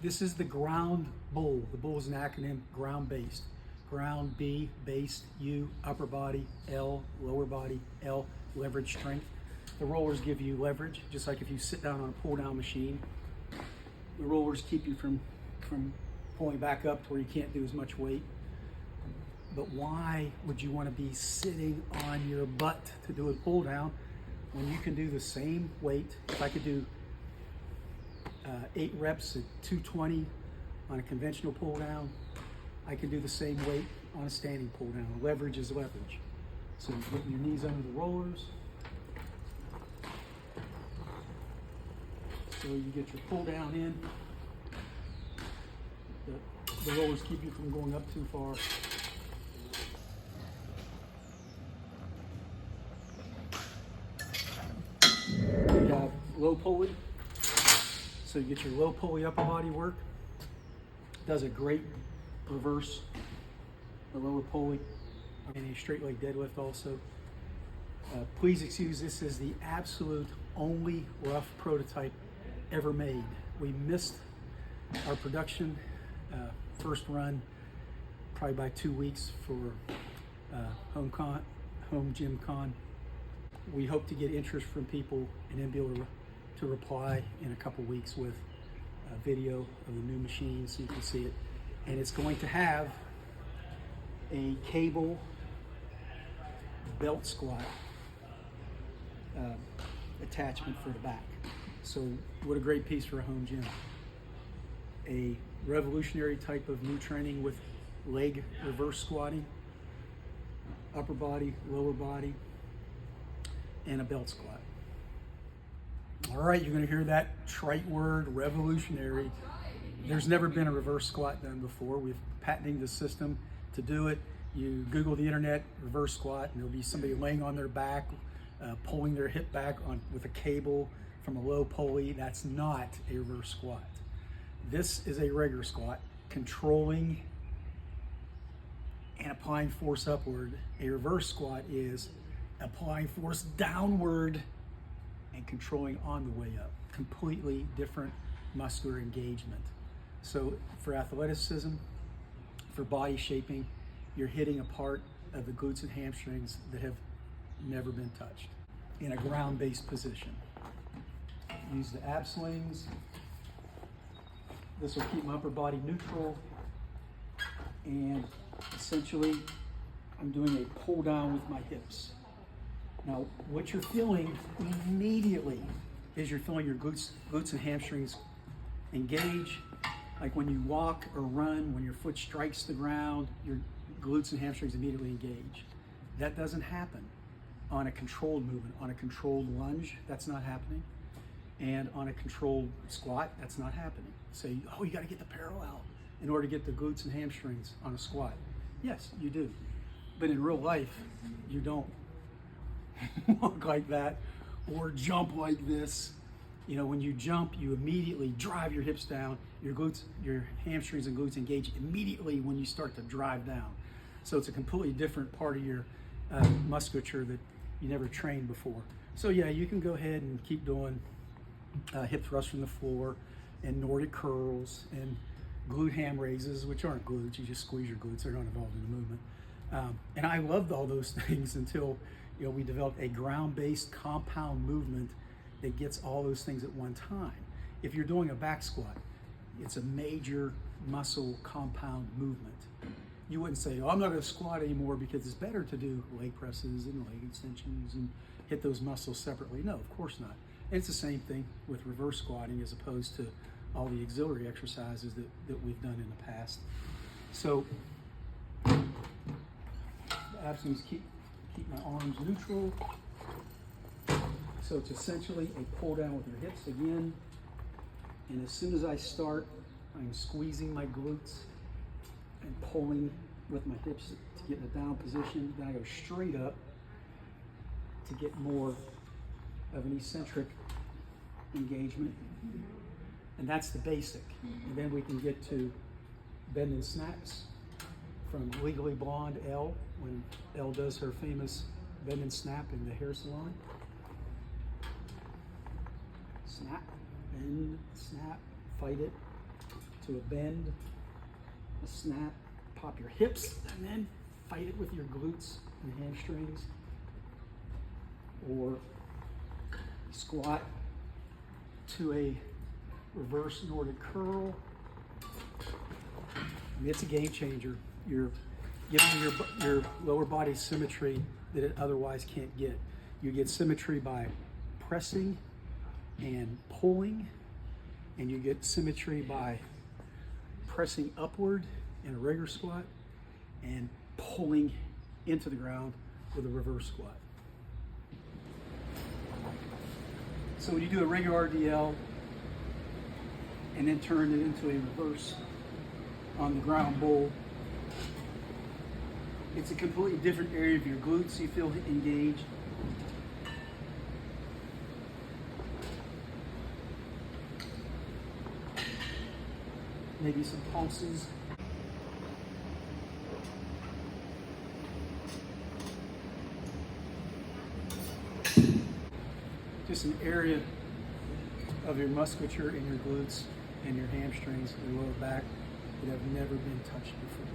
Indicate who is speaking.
Speaker 1: This is the Ground B.U.L.L. The B.U.L.L. is an acronym, ground based. Ground B, based, U, upper body, L, lower body, L, leverage strength. The rollers give you leverage, just like if you sit down on a pull down machine. The rollers keep you from pulling back up to where you can't do as much weight. But why would you want to be sitting on your butt to do a pull down when you can do the same weight? If I could do 8 reps at 220 on a conventional pull down, I can do the same weight on a standing pull down. Leverage is leverage. So you get your knees under the rollers. So you get your pull down in. The rollers keep you from going up too far. You have low pulley. So you get your low pulley upper body work. Does a great reverse, the lower pulley, and a straight leg deadlift also. Please excuse, this is the absolute only rough prototype ever made. We missed our production first run probably by 2 weeks for home gym con. We hope to get interest from people and then be able to reply in a couple weeks with a video of the new machine so you can see it. And it's going to have a cable belt squat attachment for the back. So what a great piece for a home gym. A revolutionary type of new training with leg reverse squatting, upper body, lower body, and a belt squat. All right, you're going to hear that trite word, revolutionary. There's never been a reverse squat done before. We've patented the system to do it. You Google the internet, reverse squat, and there'll be somebody laying on their back, pulling their hip back with a cable from a low pulley. That's not a reverse squat. This is a regular squat, controlling and applying force upward. A reverse squat is applying force downward and controlling on the way up. Completely different muscular engagement. So for athleticism, for body shaping, you're hitting a part of the glutes and hamstrings that have never been touched in a ground-based position. Use the ab slings. This will keep my upper body neutral. And essentially, I'm doing a pull down with my hips. Now, what you're feeling immediately is you're feeling your glutes and hamstrings engage. Like when you walk or run, when your foot strikes the ground, your glutes and hamstrings immediately engage. That doesn't happen on a controlled movement. On a controlled lunge, that's not happening. And on a controlled squat, that's not happening. So, oh, you got to get the parallel in order to get the glutes and hamstrings on a squat. Yes, you do. But in real life, you don't walk like that or jump like this. You know, when you jump, you immediately drive your hips down. Your glutes, your hamstrings and glutes engage immediately when you start to drive down. So it's a completely different part of your musculature that you never trained before. So yeah, you can go ahead and keep doing hip thrusts from the floor and Nordic curls and glute ham raises, which aren't glutes. You just squeeze your glutes. They're not involved in the movement. And I loved all those things until we developed a ground-based compound movement that gets all those things at one time. If you're doing a back squat, it's a major muscle compound movement. You wouldn't say, oh, I'm not going to squat anymore because it's better to do leg presses and leg extensions and hit those muscles separately. No, of course not. And it's the same thing with reverse squatting as opposed to all the auxiliary exercises that we've done in the past. So the abs keep my arms neutral. So it's essentially a pull down with your hips again. And as soon as I start, I'm squeezing my glutes and pulling with my hips to get in a down position. Then I go straight up to get more of an eccentric engagement. And that's the basic. And then we can get to bend and snaps from Legally Blonde Elle, when Elle does her famous bend and snap in the hair salon. Snap, bend, snap, fight it. to a bend, a snap, pop your hips, and then fight it with your glutes and hamstrings. Or squat to a reverse Nordic curl. I mean, it's a game changer. You're giving your lower body symmetry that it otherwise can't get. You get symmetry by pressing and pulling, and you get symmetry by pressing upward in a regular squat and pulling into the ground with a reverse squat. So when you do a regular RDL and then turn it into a reverse on the Ground B.U.L.L, it's a completely different area of your glutes. You feel engaged. Maybe some pulses. Just an area of your musculature in your glutes and your hamstrings and your lower back that have never been touched before.